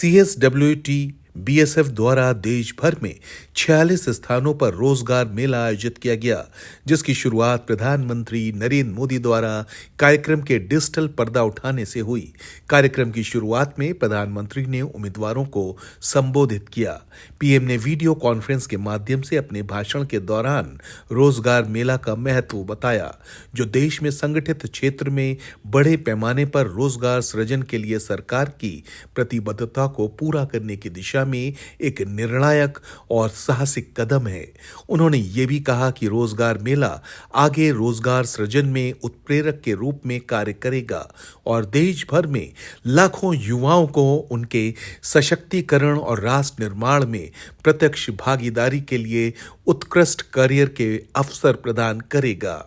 CSWT BSF द्वारा देश भर में 46 स्थानों पर रोजगार मेला आयोजित किया गया, जिसकी शुरुआत प्रधानमंत्री नरेंद्र मोदी द्वारा कार्यक्रम के डिजिटल पर्दा उठाने से हुई। कार्यक्रम की शुरुआत में प्रधानमंत्री ने उम्मीदवारों को संबोधित किया। पीएम ने वीडियो कॉन्फ्रेंस के माध्यम से अपने भाषण के दौरान रोजगार मेला का महत्व बताया, जो देश में संगठित क्षेत्र में बड़े पैमाने पर रोजगार सृजन के लिए सरकार की प्रतिबद्धता को पूरा करने की दिशा में एक निर्णायक और साहसिक कदम है। उन्होंने ये भी कहा कि रोजगार मेला आगे रोजगार सृजन में उत्प्रेरक के रूप में कार्य करेगा और देश भर में लाखों युवाओं को उनके सशक्तिकरण और राष्ट्र निर्माण में प्रत्यक्ष भागीदारी के लिए उत्कृष्ट करियर के अवसर प्रदान करेगा।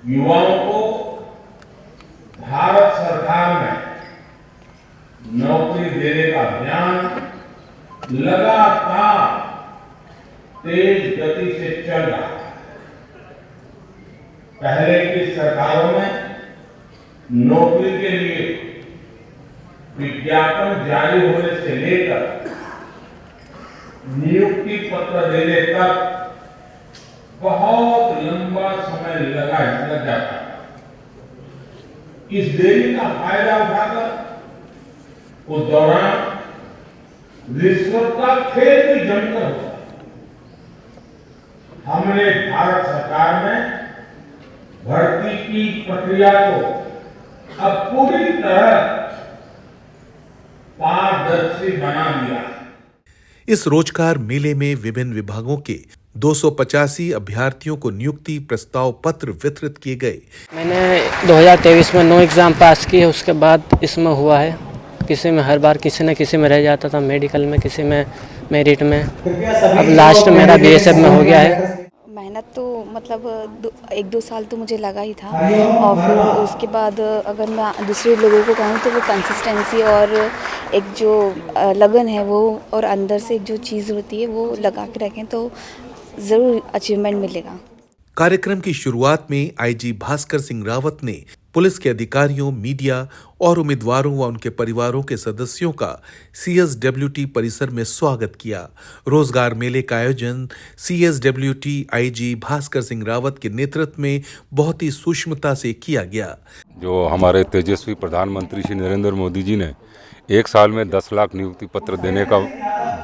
युवाओं को भारत सरकार में नौकरी देने का अभियान लगातार तेज गति से चल रहा है। पहले की सरकारों में नौकरी के लिए विज्ञापन जारी होने से लेकर नियुक्ति पत्र देने तक बहुत लंबा समय लग जाता है। इस देरी का फायदा उठाकर उस दौरान रिश्वत का खेल भी जमकर हुआ। हमने भारत सरकार में भर्ती की प्रक्रिया को अब पूरी तरह पारदर्शी बना दिया। इस रोजगार मेले में विभिन्न विभागों के 285 अभ्यर्थियों को नियुक्ति प्रस्ताव पत्र वितरित किए गए। मैंने 2023 में 9 एग्जाम पास किए, उसके बाद इसमें हुआ है। किसी में हर बार किसी न किसी में रह जाता था, मेडिकल में, किसी में मेरिट में। अब लास्ट मेरा BSF में हो गया है। मेहनत तो मतलब 1-2 साल तो मुझे लगा ही था, और फिर उसके बाद अगर मैं दूसरे लोगों को कहूँ तो वो कंसिस्टेंसी और एक जो लगन है वो, और अंदर से एक जो चीज़ होती है वो लगा के रखें तो ज़रूर अचीवमेंट मिलेगा। कार्यक्रम की शुरुआत में IG भास्कर सिंह रावत ने पुलिस के अधिकारियों, मीडिया और उम्मीदवारों व उनके परिवारों के सदस्यों का CSWT परिसर में स्वागत किया। रोजगार मेले का आयोजन CSWT IG भास्कर सिंह रावत के नेतृत्व में बहुत ही सूक्ष्मता से किया गया। जो हमारे तेजस्वी प्रधानमंत्री श्री नरेंद्र मोदी जी ने 1 साल में 10 लाख नियुक्ति पत्र देने का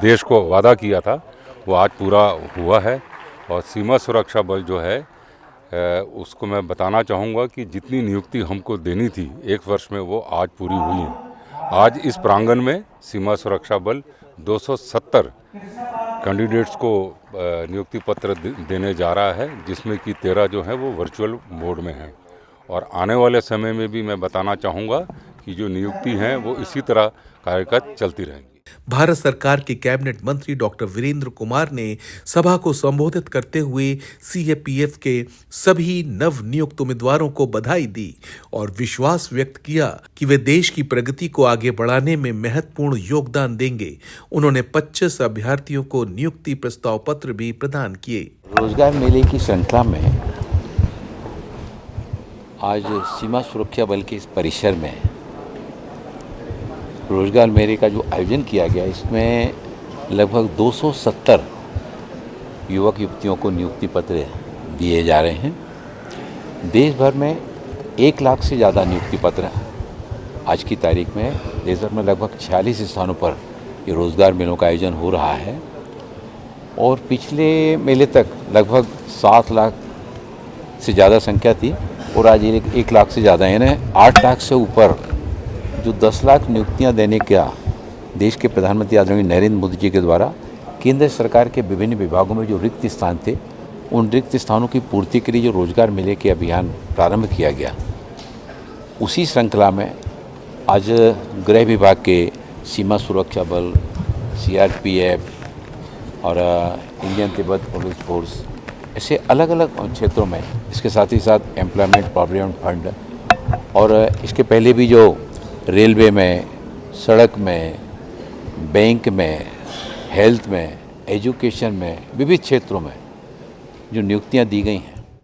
देश को वादा किया था, वो आज पूरा हुआ है। और सीमा सुरक्षा बल जो है उसको मैं बताना चाहूँगा कि जितनी नियुक्ति हमको देनी थी 1 वर्ष में, वो आज पूरी हुई है। आज इस प्रांगण में सीमा सुरक्षा बल 270 कैंडिडेट्स को नियुक्ति पत्र देने जा रहा है, जिसमें कि 13 जो है वो वर्चुअल मोड में हैं। और आने वाले समय में भी मैं बताना चाहूँगा कि जो नियुक्ति हैं वो इसी तरह कार्यरत चलती रहेंगी। भारत सरकार के कैबिनेट मंत्री डॉक्टर वीरेंद्र कुमार ने सभा को संबोधित करते हुए CAPF के सभी नव नियुक्त उम्मीदवारों को बधाई दी और विश्वास व्यक्त किया कि वे देश की प्रगति को आगे बढ़ाने में महत्वपूर्ण योगदान देंगे। उन्होंने 25 अभ्यर्थियों को नियुक्ति प्रस्ताव पत्र भी प्रदान किए। रोजगार मेले की श्रृंखला में आज सीमा सुरक्षा बल के इस परिसर में रोजगार मेले का जो आयोजन किया गया, इसमें लगभग 270 युवक युवतियों को नियुक्ति पत्र दिए जा रहे हैं। देश भर में 1 लाख से ज़्यादा नियुक्ति पत्र आज की तारीख में देश भर में लगभग 46 स्थानों पर ये रोजगार मेलों का आयोजन हो रहा है। और पिछले मेले तक लगभग 7 लाख से ज़्यादा संख्या थी, और आज 1 लाख से ज़्यादा, यानी 8 लाख से ऊपर जो 10 लाख नियुक्तियां देने का देश के प्रधानमंत्री आदरणीय नरेंद्र मोदी जी के द्वारा केंद्र सरकार के विभिन्न विभागों में जो रिक्त स्थान थे, उन रिक्त स्थानों की पूर्ति के लिए जो रोजगार मेले के अभियान प्रारंभ किया गया, उसी श्रृंखला में आज गृह विभाग के सीमा सुरक्षा बल, CRPF और इंडियन तिब्बत पुलिस फोर्स, ऐसे अलग अलग क्षेत्रों में, इसके साथ ही साथ एम्प्लॉयमेंट प्रोविडेंट फंड, और इसके पहले भी जो रेलवे में, सड़क में, बैंक में, हेल्थ में, एजुकेशन में, विविध क्षेत्रों में जो नियुक्तियां दी गई हैं,